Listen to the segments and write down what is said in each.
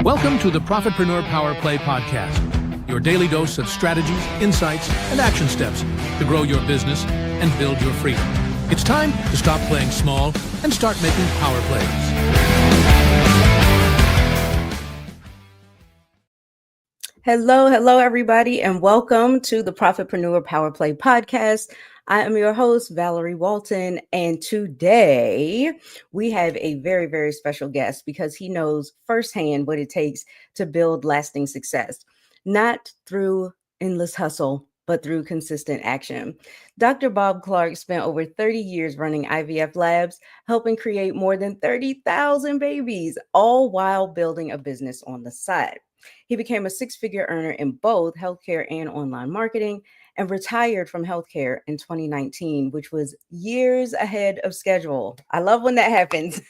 Welcome to the Profitpreneur Power Play Podcast, your daily dose of strategies, insights, and action steps to grow your business and build your freedom. It's time to stop playing small and start making power plays. Hello, everybody, and welcome to the Profitpreneur Power Play Podcast. I am your host, Valerie Walton, and today we have a very, very special guest because he knows firsthand what it takes to build lasting success, not through endless hustle, but through consistent action. Dr. Bob Clark spent over 30 years running IVF labs, helping create more than 30,000 babies, all while building a business on the side. He became a six-figure earner in both healthcare and online marketing and retired from healthcare in 2019, which was years ahead of schedule. I love when that happens.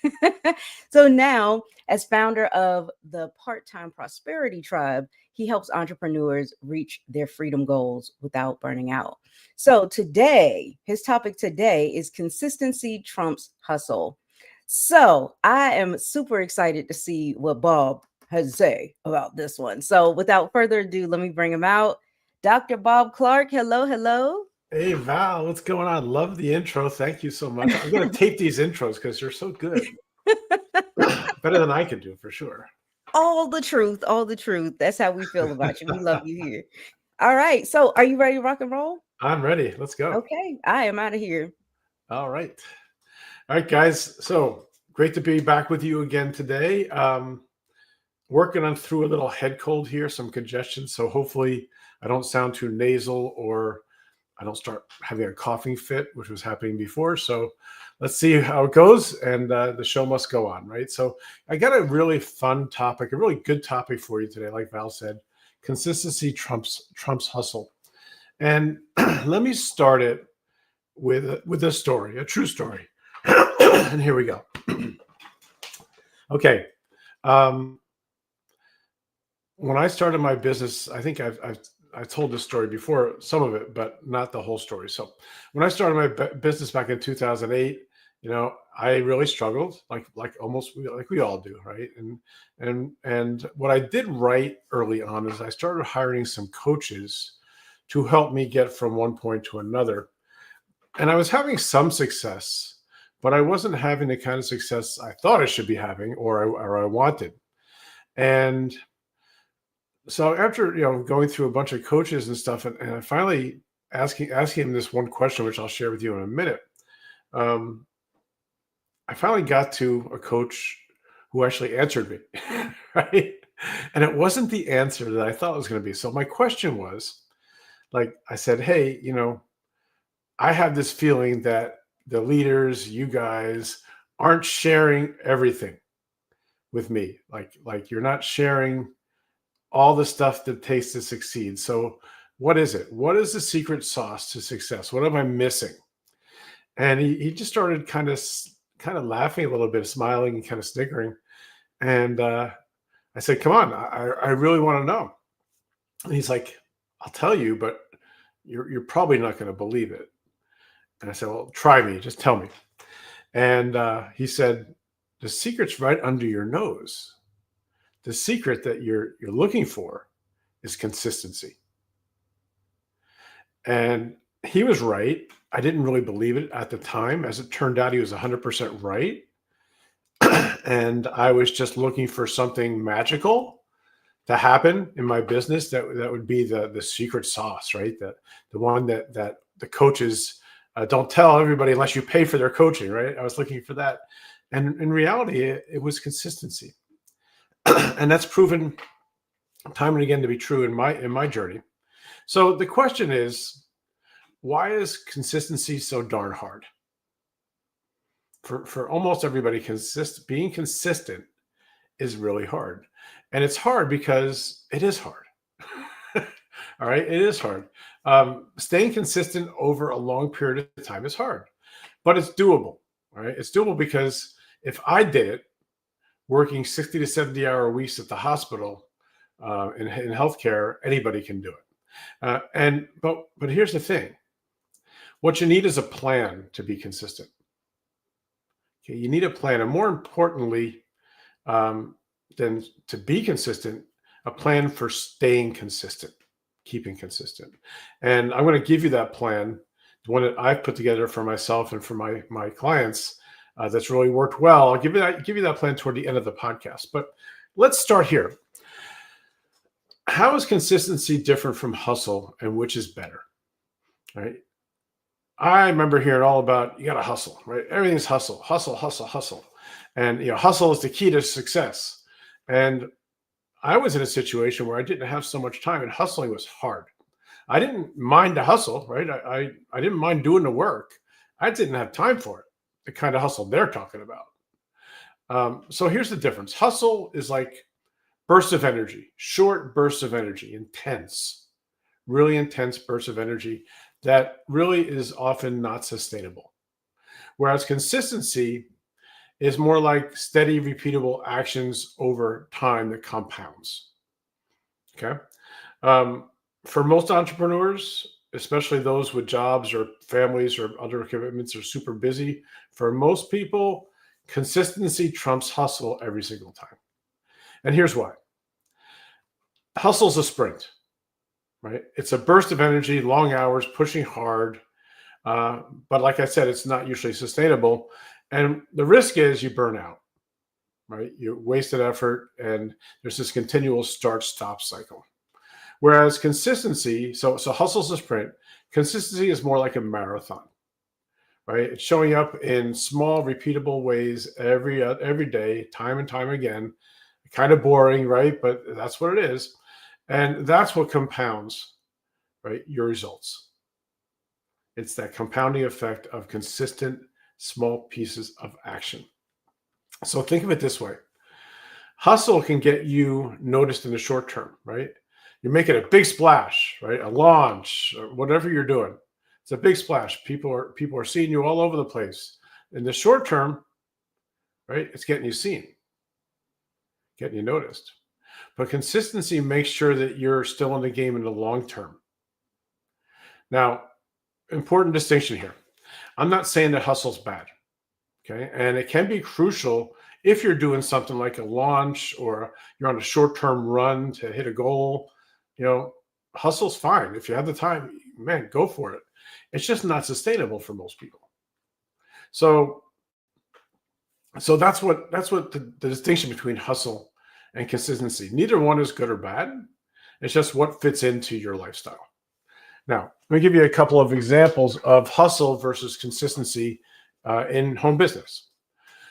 So now, as founder of the Part-Time Prosperity Tribe, he helps entrepreneurs reach their freedom goals without burning out. So today, his topic today is consistency trumps hustle. So I am super excited to see what Bob has to say about this one. So without further ado, let me bring him out. Dr. Bob Clark, hello. Hey, Val, what's going on? Love the intro. Thank you so much. I'm going to tape these intros because they're so good. Better than I could do, for sure. All the truth. That's how we feel about you. We love you here. All right. So are you ready to rock and roll? I'm ready. Let's go. Okay. I am out of here. All right, guys. So great to be back with you again today. Working on through a little head cold here, some congestion. So hopefully I don't sound too nasal or I don't start having a coughing fit, which was happening before. So let's see how it goes. And the show must go on, right? So I got a really fun topic, a really good topic for you today. Like Val said, consistency trumps hustle. And let me start it with a story, a true story. And here we go. Okay. When I started my business, I think I've told this story before, some of it, but not the whole story. So when I started my business back in 2008, I really struggled, like we all do, right? And what I did right early on is I started hiring some coaches to help me get from one point to another. And I was having some success, but I wasn't having the kind of success I thought I should be having or I wanted. And so after going through a bunch of coaches and stuff, and I finally asking him this one question, which I'll share with you in a minute. I finally got to a coach who actually answered me, right? And it wasn't the answer that I thought it was going to be. So my question was, like I said, hey, I have this feeling that the leaders, you guys, aren't sharing everything with me. Like you're not sharing all the stuff that takes to succeed. So what is it? What is the secret sauce to success? What am I missing? And he just started kind of laughing a little bit, smiling and kind of snickering. And I said, come on, I really want to know. And he's like, I'll tell you, but you're probably not going to believe it. And I said, well, try me, just tell me. And he said, the secret's right under your nose. The secret that you're looking for is consistency. And he was right. I didn't really believe it at the time. As it turned out, he was 100% right. And I was just looking for something magical to happen in my business that would be the secret sauce, right? The one that the coaches don't tell everybody unless you pay for their coaching, right? I was looking for that. And in reality, it was consistency. And that's proven time and again to be true in my journey. So the question is, why is consistency so darn hard? For almost everybody, being consistent is really hard. And it's hard because it is hard. All right, it is hard. Staying consistent over a long period of time is hard, but it's doable. All right, it's doable because if I did it, working 60 to 70 hour weeks at the hospital in healthcare, anybody can do it. But here's the thing. What you need is a plan to be consistent. Okay, you need a plan. And more importantly, than to be consistent, a plan for staying consistent, keeping consistent. And I'm going to give you that plan, the one that I've put together for myself and for my clients, that's really worked well. I'll give you that plan toward the end of the podcast. But let's start here. How is consistency different from hustle, and which is better? Right? I remember hearing all about, you got to hustle, right? Everything's hustle, hustle, hustle, hustle. And hustle is the key to success. And I was in a situation where I didn't have so much time, and hustling was hard. I didn't mind the hustle, right? I didn't mind doing the work. I didn't have time for it, the kind of hustle they're talking about. So here's the difference. Hustle is like bursts of energy, short bursts of energy, intense, really intense bursts of energy that really is often not sustainable. Whereas consistency is more like steady, repeatable actions over time that compounds. Okay. For most entrepreneurs, especially those with jobs or families or other commitments, are super busy. For most people, consistency trumps hustle every single time. And here's why. Hustle's a sprint, right? It's a burst of energy, long hours, pushing hard. But like I said, it's not usually sustainable. And the risk is you burn out, right? You wasted effort, and there's this continual start-stop cycle. Whereas consistency, so hustle's a sprint. Consistency is more like a marathon, right? It's showing up in small, repeatable ways every day, time and time again. Kind of boring, right? But that's what it is. And that's what compounds, right, your results. It's that compounding effect of consistent, small pieces of action. So think of it this way. Hustle can get you noticed in the short term, right? You're making a big splash, right? A launch, or whatever you're doing. It's a big splash. People are seeing you all over the place. In the short term, right, it's getting you seen, getting you noticed. But consistency makes sure that you're still in the game in the long term. Now, important distinction here. I'm not saying that hustle's bad, okay? And it can be crucial if you're doing something like a launch or you're on a short-term run to hit a goal. Hustle's fine. If you have the time, man, go for it. It's just not sustainable for most people. So that's what the distinction between hustle and consistency. Neither one is good or bad. It's just what fits into your lifestyle. Now, let me give you a couple of examples of hustle versus consistency in home business.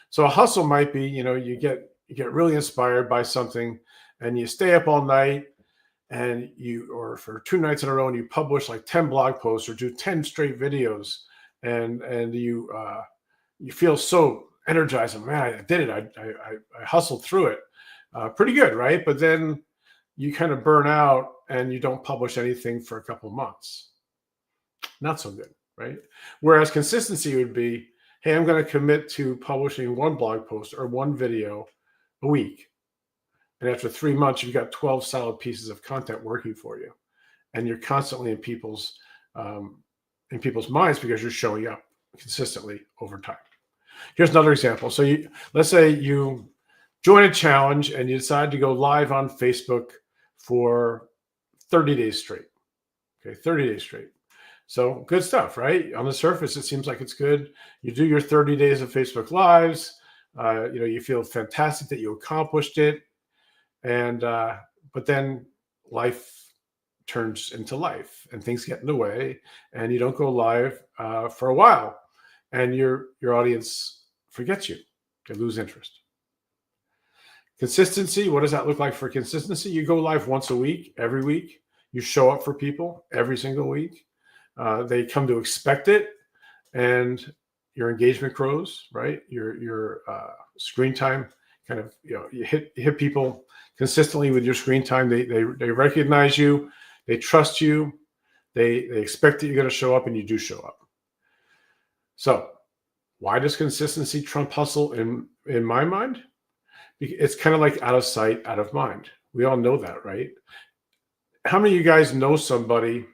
So a hustle might be, you get really inspired by something, and you stay up all night, and or for 2 nights in a row, and you publish like 10 blog posts or do 10 straight videos, and you feel so energized. And man, I did it. I hustled through it. Pretty good, right? But then you kind of burn out and you don't publish anything for a couple months. Not so good, right? Whereas consistency would be, hey, I'm going to commit to publishing 1 blog post or 1 video a week. And after 3 months, you've got 12 solid pieces of content working for you. And you're constantly in people's minds because you're showing up consistently over time. Here's another example. So let's say you join a challenge and you decide to go live on Facebook for 30 days straight. Okay, 30 days straight. So good stuff, right? On the surface, it seems like it's good. You do your 30 days of Facebook Lives. You feel fantastic that you accomplished it. And but then life turns into life, and things get in the way, and you don't go live for a while, and your audience forgets you. They lose interest. Consistency, what does that look like for consistency? You go live once a week, every week. You show up for people every single week. They come to expect it, and your engagement grows, right? Your screen time kind of, you hit people consistently with your screen time. They recognize you, they trust you, they expect that you're going to show up, and you do show up. So why does consistency trump hustle in my mind? It's kind of like out of sight, out of mind. We all know that, right? How many of you guys know somebody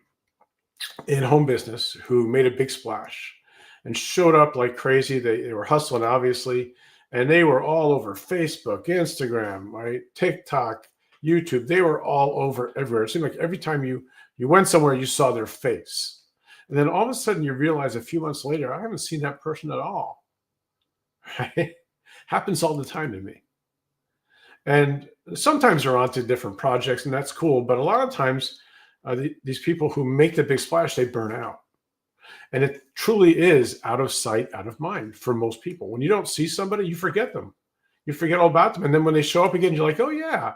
in home business who made a big splash and showed up like crazy? They were hustling, obviously, and they were all over Facebook, Instagram, right? TikTok, YouTube. They were all over everywhere. It seemed like every time you went somewhere, you saw their face. And then all of a sudden you realize a few months later, I haven't seen that person at all. Right? Happens all the time to me. And sometimes they're onto different projects, and that's cool. But a lot of times, these people who make the big splash, they burn out. And it truly is out of sight, out of mind for most people. When you don't see somebody, you forget them. You forget all about them. And then when they show up again, you're like, oh, yeah,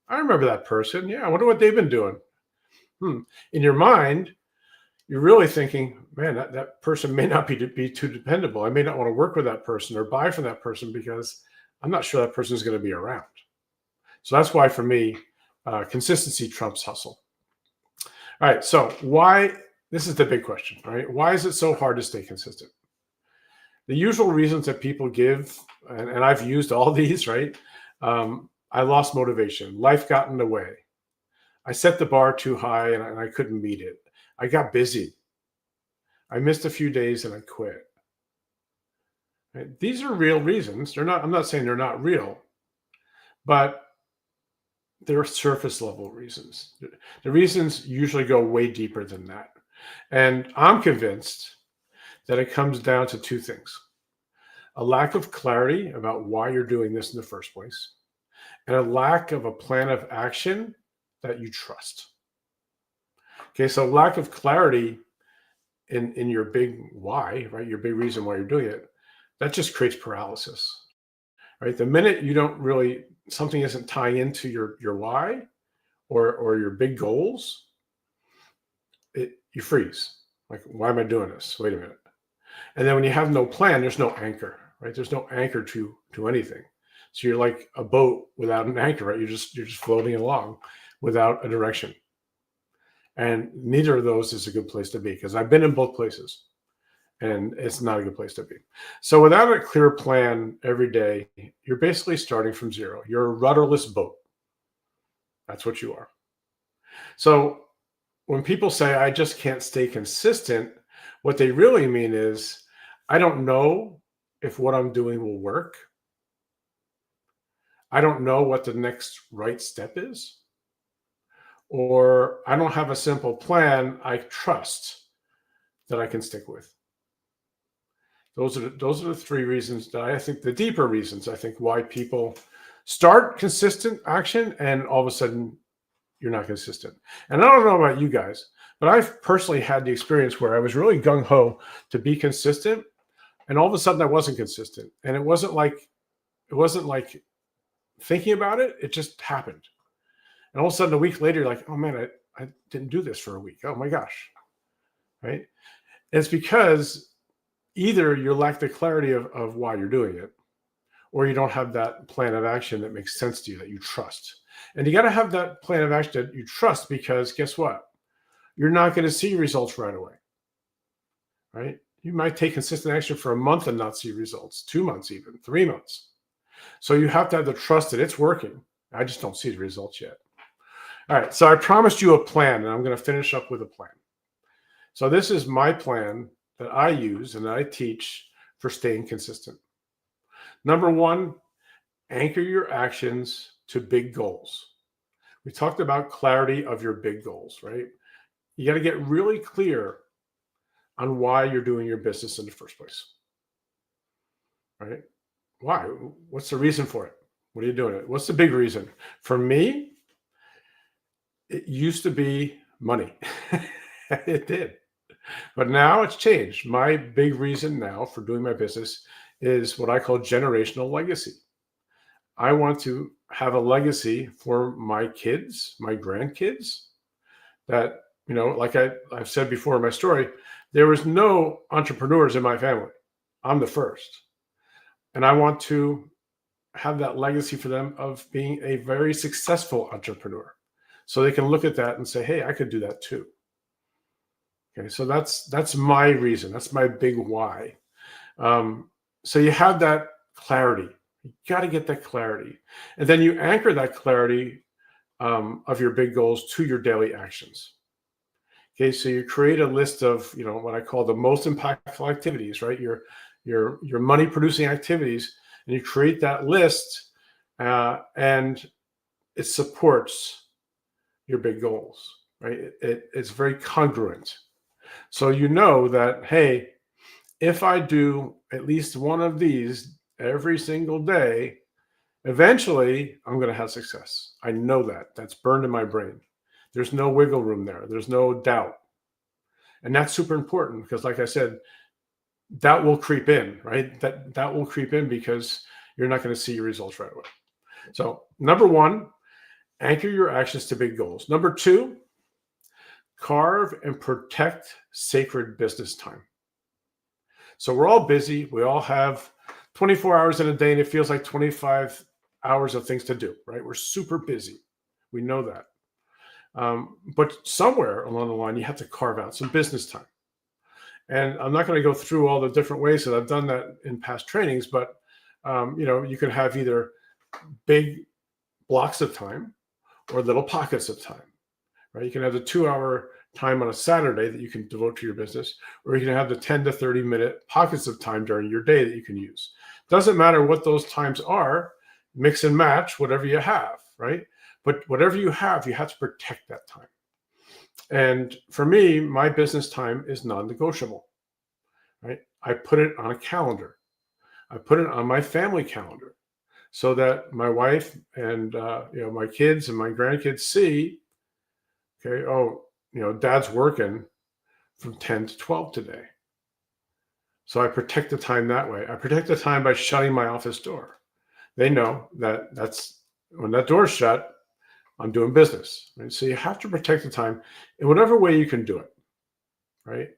I remember that person. Yeah, I wonder what they've been doing. In your mind, you're really thinking, man, that person may not be too dependable. I may not want to work with that person or buy from that person because I'm not sure that person is going to be around. So that's why, for me, consistency trumps hustle. All right, so why? This is the big question, right? Why is it so hard to stay consistent? The usual reasons that people give, and I've used all these, right? I lost motivation. Life got in the way. I set the bar too high and I couldn't meet it. I got busy. I missed a few days and I quit. Right? These are real reasons. I'm not saying they're not real, but they're surface level reasons. The reasons usually go way deeper than that. And I'm convinced that it comes down to two things: a lack of clarity about why you're doing this in the first place, and a lack of a plan of action that you trust. Okay, so lack of clarity in your big why, right? Your big reason why you're doing it, that just creates paralysis, right? The minute you don't really, something isn't tying into your why or your big goals, you freeze. Like, why am I doing this? Wait a minute. And then when you have no plan, there's no anchor, right? There's no anchor to anything. So you're like a boat without an anchor, right? You're just floating along without a direction. And neither of those is a good place to be, because I've been in both places and it's not a good place to be. So without a clear plan every day, you're basically starting from zero. You're a rudderless boat. That's what you are. So when people say, I just can't stay consistent, what they really mean is, I don't know if what I'm doing will work. I don't know what the next right step is. Or I don't have a simple plan I trust that I can stick with. Those are the three reasons that I think, the deeper reasons, I think, why people start consistent action and all of a sudden you're not consistent. And I don't know about you guys, but I've personally had the experience where I was really gung-ho to be consistent, and all of a sudden I wasn't consistent. And it wasn't like thinking about it, it just happened. And all of a sudden a week later, you're like, oh man, I didn't do this for a week. Oh my gosh. Right? And it's because either you lack the clarity of why you're doing it, or you don't have that plan of action that makes sense to you, that you trust. And you got to have that plan of action that you trust, because guess what? You're not going to see results right away, right? You might take consistent action for a month and not see results, 2 months, even 3 months. So you have to have the trust that it's working. I just don't see the results yet. All right, so I promised you a plan, and I'm going to finish up with a plan. So this is my plan that I use and that I teach for staying consistent. Number one, anchor your actions to big goals. We talked about clarity of your big goals, right? You got to get really clear on why you're doing your business in the first place, right? Why? What's the reason for it? What are you doing it? What's the big reason? For me, it used to be money. It did. But now it's changed. My big reason now for doing my business is what I call generational legacy. I want to have a legacy for my kids, my grandkids, that, like I've said before in my story, there was no entrepreneurs in my family. I'm the first. And I want to have that legacy for them of being a very successful entrepreneur. So they can look at that and say, hey, I could do that too. Okay, so that's my reason. That's my big why. So you have that clarity. You got to get that clarity. And then you anchor that clarity of your big goals to your daily actions. Okay, so you create a list of, what I call the most impactful activities, right? Your money producing activities, and you create that list, and it supports your big goals, right? It's very congruent. So you know that, hey, if I do at least one of these every single day, eventually I'm going to have success. I know that. That's burned in my brain. There's no wiggle room there. There's no doubt. And that's super important because, like I said, that will creep in, right? That will creep in because you're not going to see your results right away. So number one, anchor your actions to big goals. Number two, carve and protect sacred business time. So we're all busy. We all have 24 hours in a day, and it feels like 25 hours of things to do, right? We're super busy. We know that. But somewhere along the line, you have to carve out some business time. And I'm not going to go through all the different ways that I've done that in past trainings, but you can have either big blocks of time or little pockets of time, right? You can have the 2-hour time on a Saturday that you can devote to your business, or you can have the 10 to 30 minute pockets of time during your day that you can use. Doesn't matter what those times are, mix and match whatever you have, right? But whatever you have to protect that time. And for me, my business time is non-negotiable, right? I put it on a calendar. I put it on my family calendar so that my wife and my kids and my grandkids see, okay, Dad's working from 10 to 12 today. So I protect the time that way. I protect the time by shutting my office door. They know that's when that door's shut, I'm doing business, right? So you have to protect the time in whatever way you can do it, right?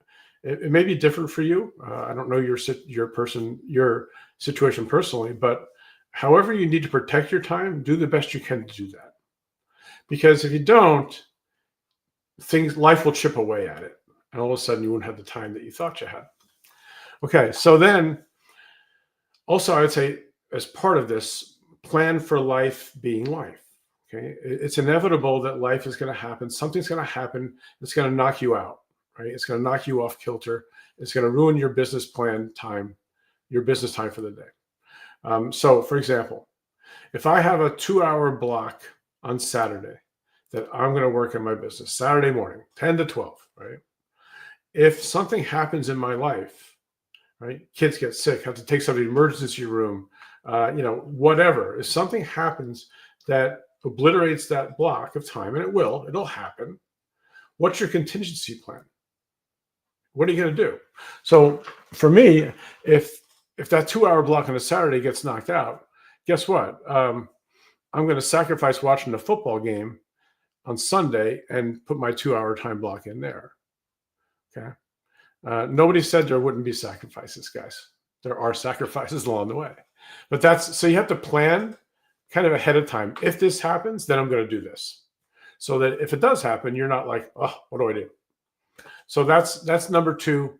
It may be different for you. I don't know your situation personally, but however you need to protect your time, do the best you can to do that. Because if you don't, life will chip away at it, and all of a sudden you won't have the time that you thought you had. Okay, so then also I would say, as part of this, plan for life being life. Okay, it's inevitable that life is going to happen. Something's going to happen that's going to knock you out, right? It's going to knock you off kilter. It's going to ruin your business plan time, your business time for the day. So, for example, if I have a 2-hour block on Saturday that I'm going to work in my business, Saturday morning, 10 to 12, right? If something happens in my life, right? Kids get sick, have to take somebody to the emergency room, whatever. If something happens that obliterates that block of time, and it'll happen, what's your contingency plan? What are you going to do? So for me, if that 2-hour block on a Saturday gets knocked out, guess what? I'm going to sacrifice watching the football game on Sunday and put my 2-hour time block in there. Okay. Nobody said there wouldn't be sacrifices, guys. There are sacrifices along the way, but so you have to plan kind of ahead of time. If this happens, then I'm going to do this, so that if it does happen, you're not like, oh, what do I do? So that's number two.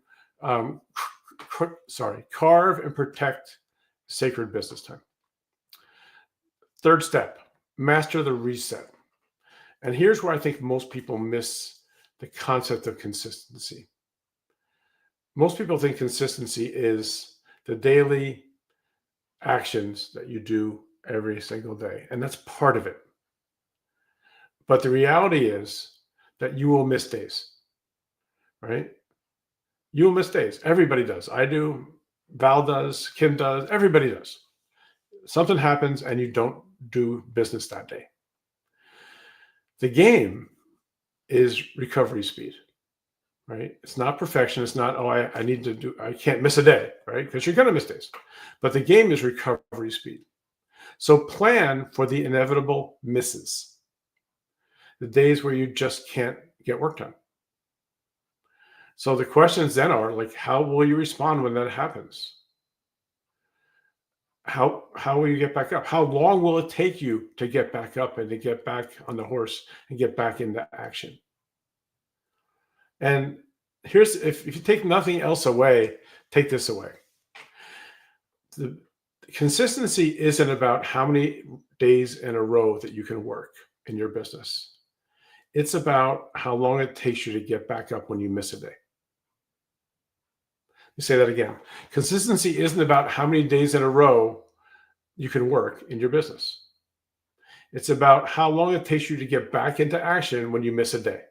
Carve and protect sacred business time. Third step, master the reset. And here's where I think most people miss the concept of consistency. Most people think consistency is the daily actions that you do every single day, and that's part of it. But the reality is that you will miss days, right? You will miss days. Everybody does. I do. Val does. Kim does. Everybody does. Something happens and you don't do business that day. The game is recovery speed, right? It's not perfection. It's not, I can't miss a day, right? Because you're going to miss days. But the game is recovery speed. So plan for the inevitable misses, the days where you just can't get work done. So the questions then are like, how will you respond when that happens? How will you get back up? How long will it take you to get back up and to get back on the horse and get back into action? And here's, if you take nothing else away, take this away. The consistency isn't about how many days in a row that you can work in your business. It's about how long it takes you to get back up when you miss a day. Let me say that again. Consistency isn't about how many days in a row you can work in your business. It's about how long it takes you to get back into action when you miss a day.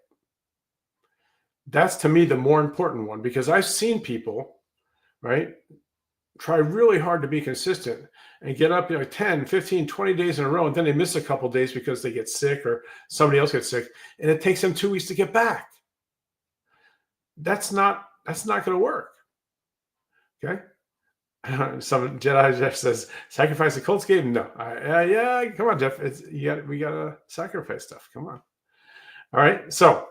That's, to me, the more important one, because I've seen people, right, try really hard to be consistent and get up 10, 15, 20 days in a row, and then they miss a couple days because they get sick or somebody else gets sick, and it takes them 2 weeks to get back. That's not going to work. Okay. Some Jedi Jeff says, sacrifice the Colts game? No. Yeah, come on, Jeff. We gotta sacrifice stuff. Come on. All right. So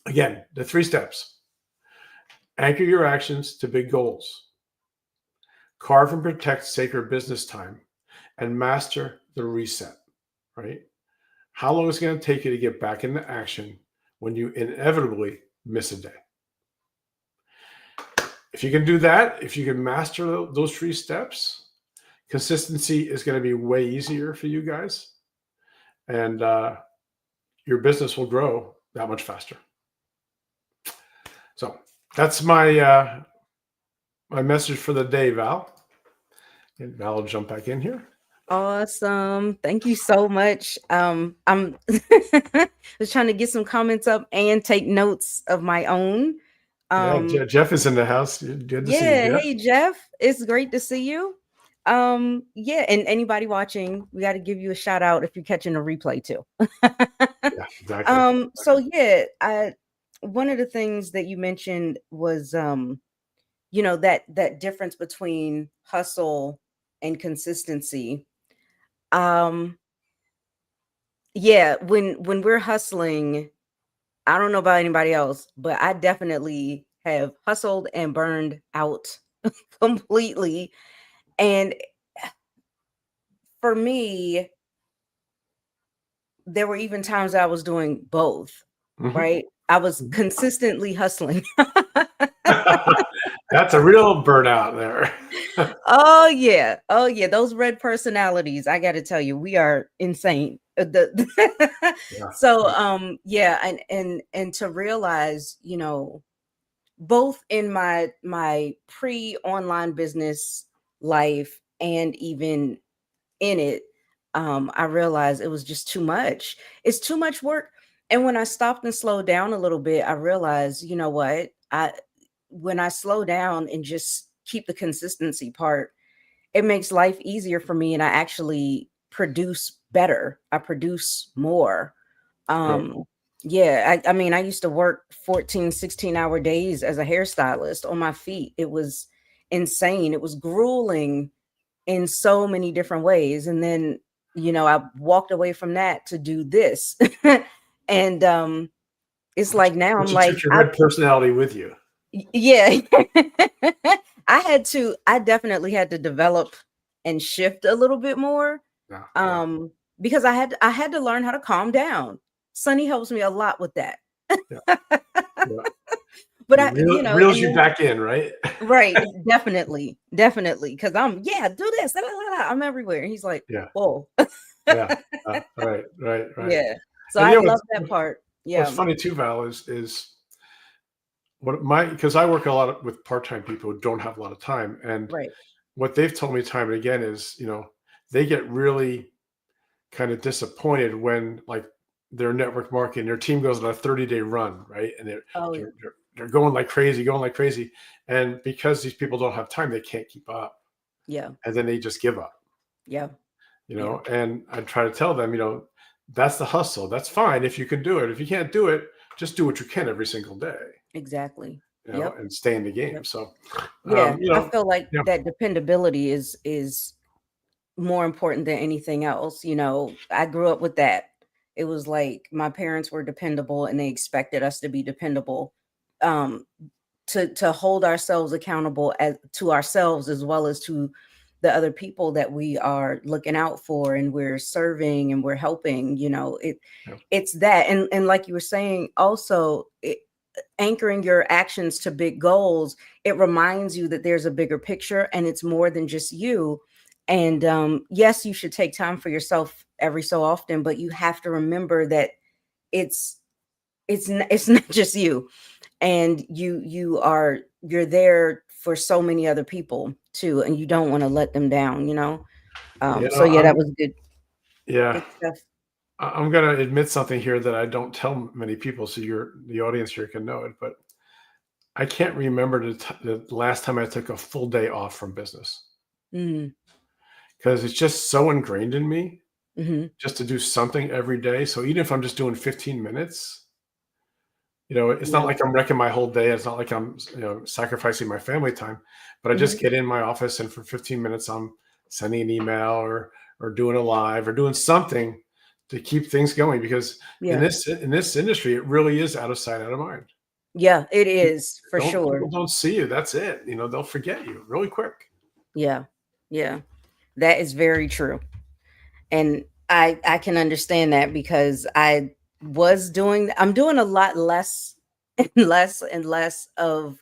again, the 3 steps. Anchor your actions to big goals. Carve and protect sacred business time, and master the reset. Right? How long is it going to take you to get back into action when you inevitably miss a day? If you can do that, if you can master those 3 steps, consistency is going to be way easier for you guys, and your business will grow that much faster. So that's my my message for the day, Val. And Val will jump back in here. Awesome. Thank you so much. I'm was trying to get some comments up and take notes of my own. Jeff is in the house. Good to see you, Jeff. Hey Jeff, it's great to see you. And anybody watching, we got to give you a shout out if you're catching a replay too. Yeah, exactly. So one of the things that you mentioned was that difference between hustle and consistency. When we're hustling, I don't know about anybody else, but I definitely have hustled and burned out completely. And for me, there were even times I was doing both, right? I was consistently hustling. That's a real burnout there. Oh yeah. Those red personalities, I got to tell you, we are insane. So, and to realize, both in my pre-online business life and even in it, I realized it was just too much. It's too much work. And when I stopped and slowed down a little bit, I realized, you know what? When I slow down and just keep the consistency part, it makes life easier for me, and I actually produce better. I produce more. I used to work 14, 16-hour days as a hairstylist on my feet. It was insane. It was grueling in so many different ways. And then, I walked away from that to do this. And it's like now I'm like, took your red personality with you. Yeah. I definitely had to develop and shift a little bit more. Because I had to learn how to calm down. Sunny helps me a lot with that. But reels you back in, right? Right. Definitely. Because do this. I'm everywhere. And he's like, whoa. Right. Yeah. So I love that part. Yeah. What's funny too, Val, is because I work a lot with part-time people who don't have a lot of time. And what they've told me time and again is, they get really kind of disappointed when like their network marketing, their team goes on a 30-day run, right? And they're going like crazy. And because these people don't have time, they can't keep up. Yeah. And then they just give up. Yeah. And I try to tell them, that's the hustle. That's fine if you can do it. If you can't do it, just do what you can every single day. Exactly. And stay in the game. Yep. So, I feel like that dependability is more important than anything else. I grew up with that. It was like my parents were dependable and they expected us to be dependable, to hold ourselves accountable to ourselves as well as to the other people that we are looking out for and we're serving and we're helping. It's that. And like you were saying, also anchoring your actions to big goals, it reminds you that there's a bigger picture and it's more than just you. And yes, you should take time for yourself every so often, but you have to remember that it's not just you, and you're there for so many other people too, and you don't want to let them down. So yeah, that was good. Yeah. Good stuff. I'm going to admit something here that I don't tell many people, so the audience here can know it. But I can't remember the last time I took a full day off from business Mm, because it's just so ingrained in me hmm just to do something every day. So even if I'm just doing 15 minutes, it's not Yeah. like I'm wrecking my whole day. It's not like I'm, sacrificing my family time, but I hmm just get in my office and for 15 minutes, I'm sending an email or doing a live or doing something to keep things going because Yeah. in this industry, it really is out of sight, out of mind. Yeah, it is for People sure. don't see you. That's it. They'll forget you really quick. Yeah. Yeah. That is very true. And I can understand that because I'm doing a lot less and less and less of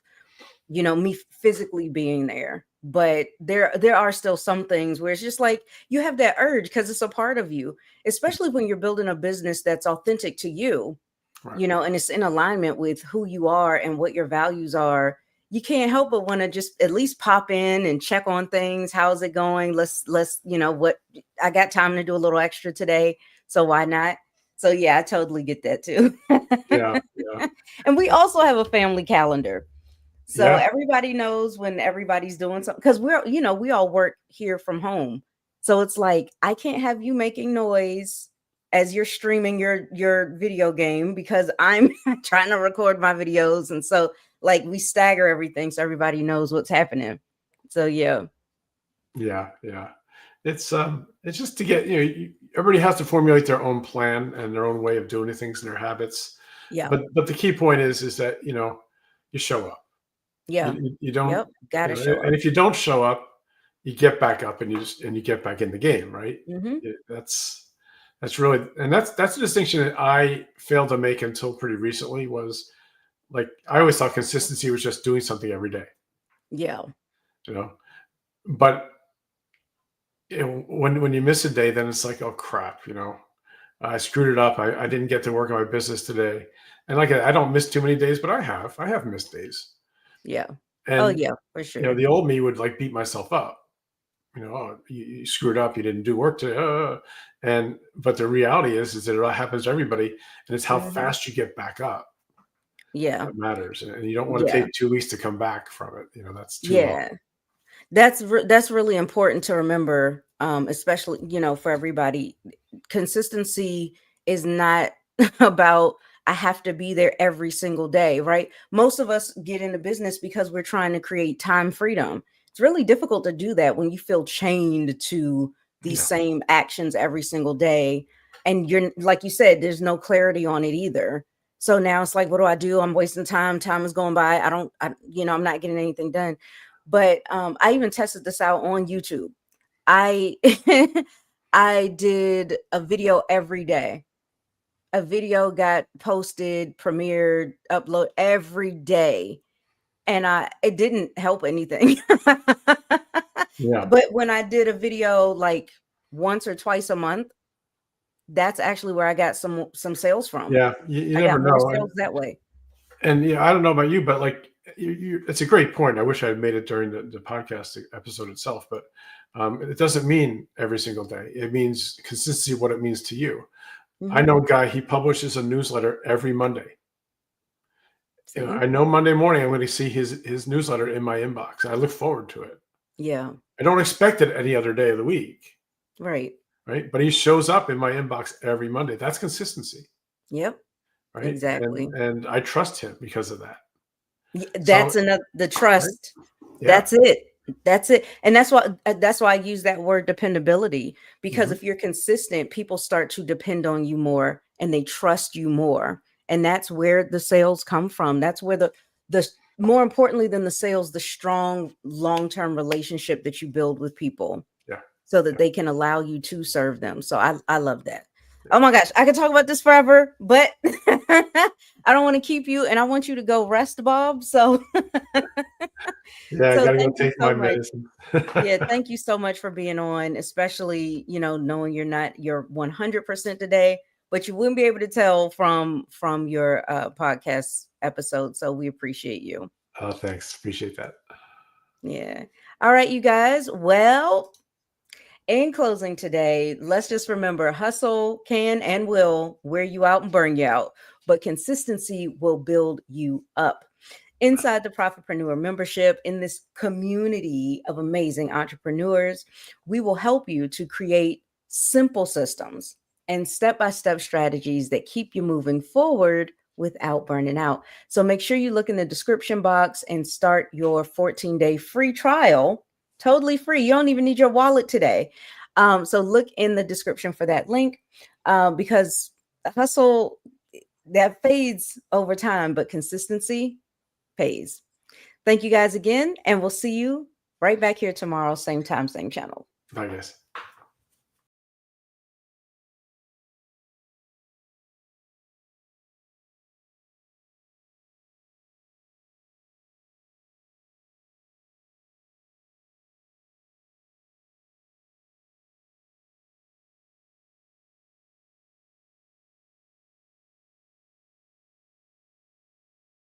me physically being there, but there are still some things where it's just like you have that urge because it's a part of you, especially when you're building a business that's authentic to you, Right. and it's in alignment with who you are and what your values are. You can't help but want to just at least pop in and check on things. How's it going? Let's what I got time to do a little extra today, so why not? So yeah, I totally get that too. Yeah. Yeah. And we also have a family calendar, so Yeah. everybody knows when everybody's doing something because we all work here from home. So it's like I can't have you making noise as you're streaming your video game because I'm trying to record my videos. And so like we stagger everything so everybody knows what's happening. So yeah. Yeah. Yeah. It's just to get, everybody has to formulate their own plan and their own way of doing things and their habits. Yeah. But the key point is that, you show up. Yeah. You don't, Yep. Gotta show and up. if you don't show up, you get back up and you get back in the game, right? Hmm. That's really, and that's a distinction that I failed to make until pretty recently was like, I always thought consistency was just doing something every day, Yeah. you know, but when you miss a day, then it's like, oh crap, I screwed it up. I didn't get to work on my business today. And like, I don't miss too many days, but I have missed days. Yeah. Oh And, yeah, for sure. the old me would like beat myself up. Oh, you screwed up. You didn't do work today. But the reality is that it happens to everybody, and it's how Hmm. fast you get back up Yeah. that matters. And you don't want to Yeah. take 2 weeks to come back from it. That's too long. Yeah. That's really important to remember, especially for everybody. Consistency is not about I have to be there every single day, right? Most of us get into business because we're trying to create time freedom. It's really difficult to do that when you feel chained to these Yeah, same actions every single day, and you're like you said, there's no clarity on it either. So now it's like, what do I do? I'm wasting time. Time is going by. I'm not getting anything done. But I even tested this out on YouTube. I I did a video every day. A video got posted, premiered, upload every day, and it didn't help anything. yeah, But when I did a video like once or twice a month, that's actually where I got some sales from. yeah. You I never got more know. sales that way. And I don't know about you, but like it's a great point. I wish I had made it during the podcast episode itself, but it doesn't mean every single day. It means consistency. What it means to you. I Mhm. know a guy. He publishes a newsletter every Monday. See? I know Monday morning I'm going to see his newsletter in my inbox. I look forward to it. Yeah. I don't expect it any other day of the week, Right. right? But he shows up in my inbox every Monday. That's consistency, Yep. right? Exactly. And I trust him because of that. That's So, another the right? trust. Yeah. That's it. That's it. And that's why I use that word dependability, because Mhm. if you're consistent, people start to depend on you more and they trust you more. And that's where the sales come from. That's where the more importantly than the sales, the strong long-term relationship that you build with people Yeah. so that Yeah. they can allow you to serve them. So I love that. Yeah. Oh my gosh, I could talk about this forever, but I don't want to keep you, and I want you to go rest, Bob. So Yeah. I so got to go thank you take my so much. medicine. Yeah, thank you so much for being on, especially, knowing you're 100% today, but you wouldn't be able to tell from your podcast episode. So we appreciate you. Oh, thanks. Appreciate that. Yeah. All right, you guys. Well, In closing today, let's just remember hustle can and will wear you out and burn you out, but consistency will build you up. Inside the Profitpreneur membership, in this community of amazing entrepreneurs, we will help you to create simple systems and step-by-step strategies that keep you moving forward without burning out. So make sure you look in the description box and start your 14-day free trial, totally free. You don't even need your wallet today. So look in the description for that link because hustle, that fades over time, but consistency pays. Thank you guys again, and we'll see you right back here tomorrow, same time, same channel. Bye, guys.